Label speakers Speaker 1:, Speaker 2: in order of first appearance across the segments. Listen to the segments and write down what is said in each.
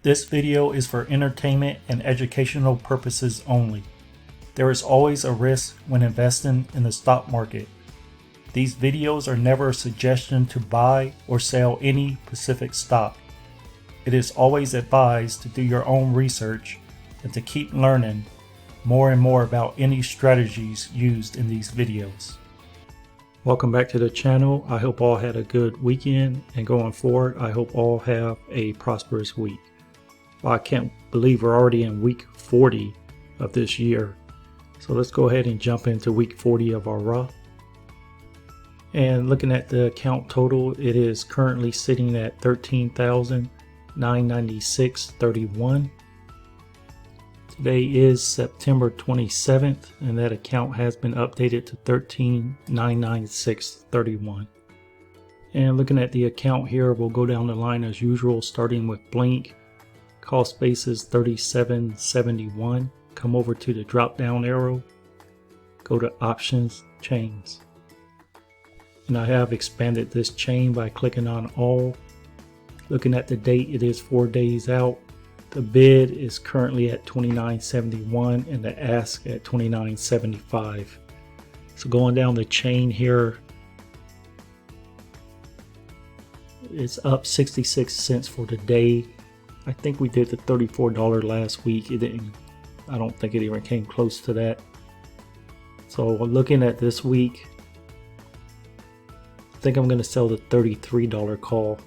Speaker 1: This video is for entertainment and educational purposes only. There is always a risk when investing in the stock market. These videos are never a suggestion to buy or sell any specific stock. It is always advised to do your own research and to keep learning more and more about any strategies used in these videos. Welcome back to the channel. I hope all had a good weekend, and going forward, I hope all have a prosperous week. Well, I can't believe we're already in week 40 of this year. So let's go ahead and jump into week 40 of our Roth. And looking at the account total, it is currently sitting at $13,996.31. Today is September 27th, and that account has been updated to $13,996.31. And looking at the account here, we'll go down the line as usual, starting with Blink. Cost basis $37.71. Come over to the drop down arrow, go to options, chains. And I have expanded this chain by clicking on all. Looking at the date, it is 4 days out. The bid is currently at $29.71 and the ask at $29.75. So going down the chain here, it's up 66 cents for the day. I think we did the $34 last week. I don't think it even came close to that. So looking at this week, I think I'm going to sell the $33 call.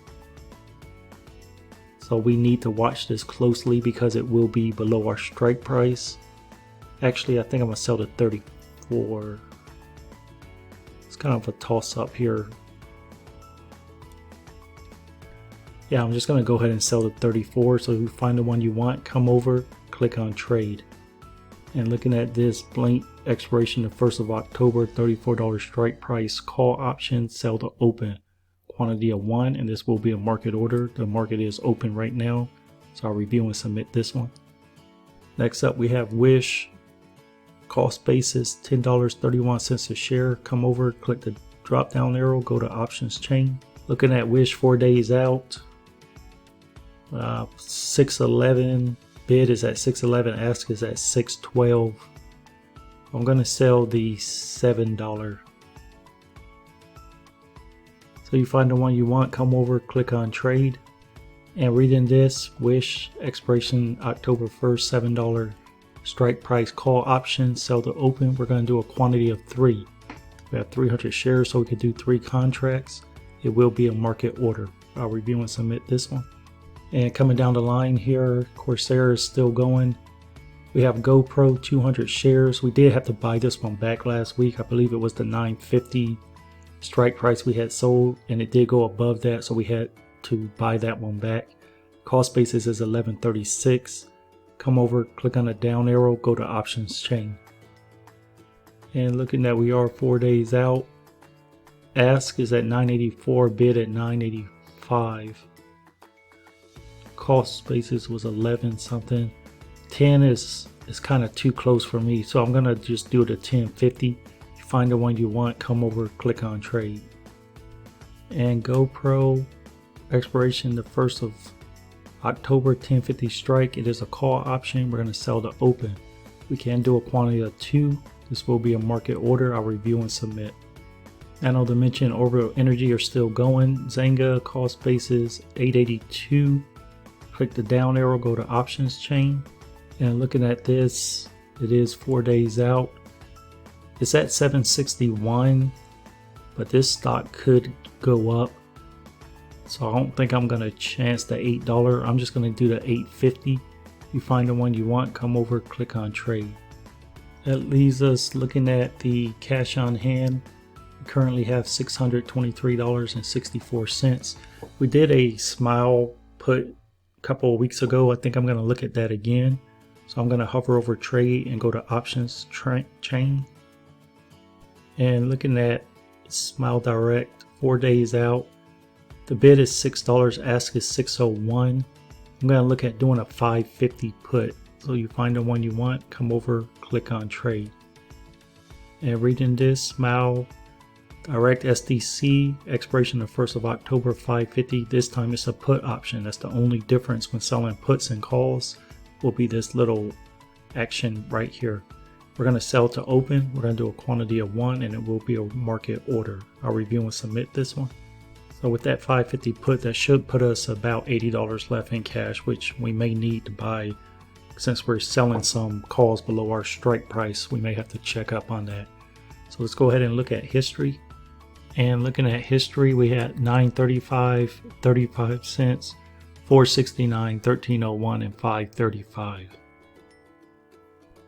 Speaker 1: So we need to watch this closely because it will be below our strike price. Actually, I think I'm going to sell the 34. It's kind of a toss up here. Yeah, I'm just going to go ahead and sell the 34. So if you find the one you want, come over, click on trade. And looking at this blank expiration the 1st of October, $34 strike price, call option, sell to open. Quantity of 1, and this will be a market order. The market is open right now, so I'll review and submit this one. Next up, we have Wish. Cost basis $10.31 a share. Come over, click the drop down arrow, go to options chain. Looking at Wish 4 days out, 611. Bid is at 611, ask is at 612. I'm going to sell the $7. So you find the one you want, come over, click on trade. And reading this, Wish, expiration October 1st, $7 strike price, call option, sell to open. We're going to do a quantity of 3. We have 300 shares, so we could do 3 contracts. It will be a market order. I'll review and submit this one. And coming down the line here, Corsair is still going. We have GoPro 200 shares. We did have to buy this one back last week. I believe it was the $9.50 strike price we had sold, and it did go above that, so we had to buy that one back. Cost basis is $11.36. Come over, click on the down arrow, go to options chain. And looking at we are 4 days out. Ask is at $9.84, bid at $9.85. Cost basis was 11 something. 10 is kind of too close for me, so I'm gonna just do it at $10.50. Find the one you want, come over, click on trade. And GoPro, expiration the 1st of October, 10.50 strike. It is a call option. We're going to sell to open. We can do a quantity of 2. This will be a market order. I'll review and submit. Nano Dimension, Orbital Energy are still going. Zynga, cost basis $8.82. Click the down arrow, go to options chain. And looking at this, it is 4 days out. It's at $7.61, but this stock could go up. So I don't think I'm going to chance the $8. I'm just going to do the $8.50. You find the one you want, come over, click on trade. That leaves us looking at the cash on hand. We currently have $623.64. We did a smile put a couple of weeks ago. I think I'm going to look at that again. So I'm going to hover over trade and go to options chain. And looking at Smile Direct, 4 days out. The bid is $6, ask is $601. I'm going to look at doing a $5.50 put. So you find the one you want, come over, click on trade. And reading this, Smile Direct SDC, expiration the 1st of October, 550. This time it's a put option. That's the only difference when selling puts and calls, will be this little action right here. We're going to sell to open. We're going to do a quantity of 1 and it will be a market order. I'll review and submit this one. So with that 550 put, that should put us about $80 left in cash, which we may need to buy. Since we're selling some calls below our strike price, we may have to check up on that. So let's go ahead and look at history. And looking at history, we had 935, 35 cents, 469, 1301, and 535.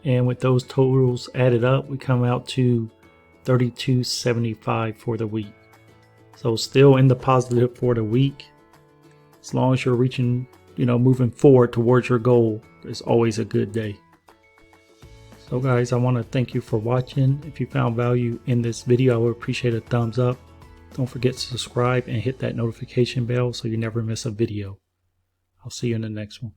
Speaker 1: And with those totals added up, we come out to 32.75 for the week. So still in the positive for the week. As long as you're reaching, moving forward towards your goal, it's always a good day. So guys, I want to thank you for watching. If you found value in this video, I would appreciate a thumbs up. Don't forget to subscribe and hit that notification bell so you never miss a video. I'll see you in the next one.